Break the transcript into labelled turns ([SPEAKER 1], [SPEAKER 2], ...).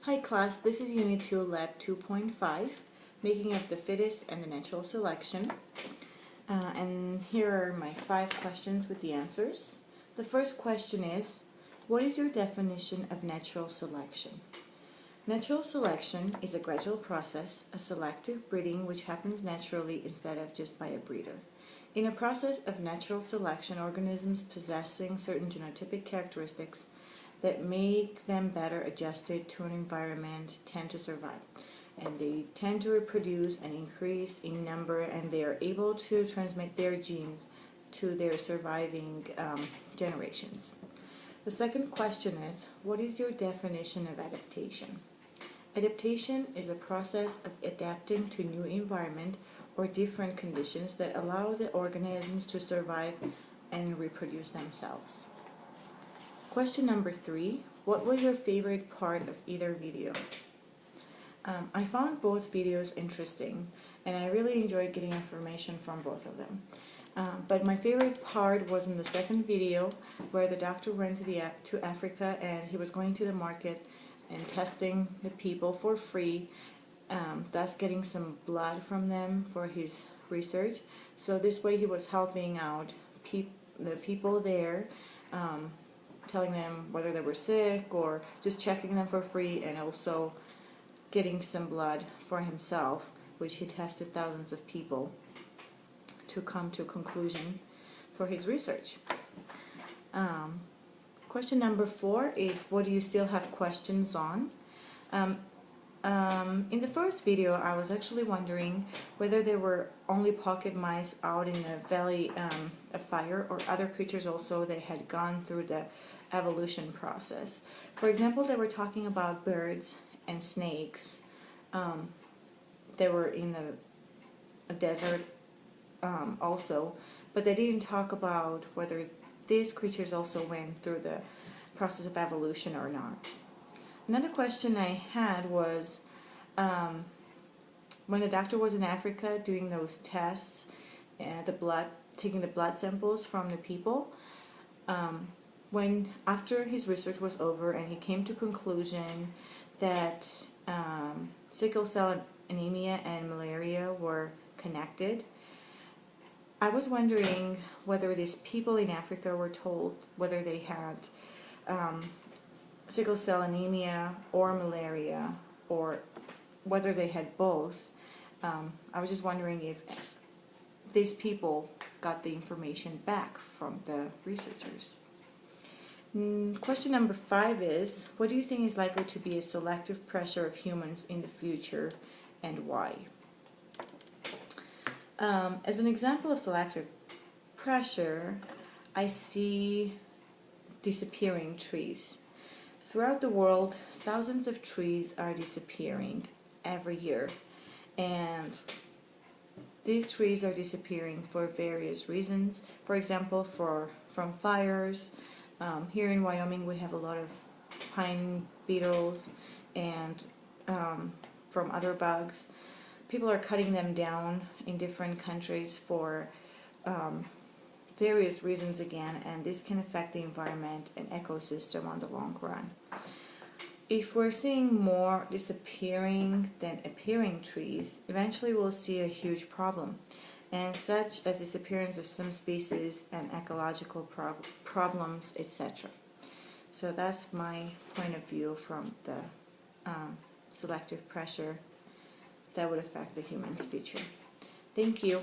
[SPEAKER 1] Hi class, this is Unit 2, Lab 2.5, Making of the Fittest and the Natural Selection. And here are my 5 questions with the answers. The first question is, what is your definition of natural selection? Natural selection is a gradual process, a selective breeding which happens naturally instead of just by a breeder. In a process of natural selection, organisms possessing certain genotypic characteristics that make them better adjusted to an environment tend to survive, and they tend to reproduce and increase in number, and they are able to transmit their genes to their surviving generations. The second question is, what is your definition of adaptation? Adaptation is a process of adapting to new environment or different conditions that allow the organisms to survive and reproduce themselves. Question number 3, what was your favorite part of either video? I found both videos interesting, and I really enjoyed getting information from both of them. But my favorite part was in the second video, where the doctor went to Africa, and he was going to the market and testing the people for free, thus getting some blood from them for his research. So this way he was helping out the people there, telling them whether they were sick or just checking them for free, and also getting some blood for himself, which he tested thousands of people to come to a conclusion for his research. Question number 4 is, what do you still have questions on? In the first video, I was actually wondering whether there were only pocket mice out in the valley of fire, or other creatures also that had gone through the evolution process. For example, they were talking about birds and snakes. They were in the desert also, but they didn't talk about whether these creatures also went through the process of evolution or not. Another question I had was, when the doctor was in Africa doing those tests, taking the blood samples from the people, after his research was over and he came to conclusion that sickle cell anemia and malaria were connected, I was wondering whether these people in Africa were told whether they had sickle cell anemia or malaria, or whether they had both. I was just wondering if these people got the information back from the researchers. Question number 5 is, what do you think is likely to be a selective pressure of humans in the future, and why? As an example of selective pressure, I see disappearing trees. Throughout the world, thousands of trees are disappearing every year, and these trees are disappearing for various reasons. For example, from fires. Here in Wyoming we have a lot of pine beetles, and from other bugs. People are cutting them down in different countries for various reasons again, and this can affect the environment and ecosystem on the long run. If we're seeing more disappearing than appearing trees, eventually we'll see a huge problem, and such as disappearance of some species and ecological problems, etc. So that's my point of view from the selective pressure that would affect the human's future. Thank you.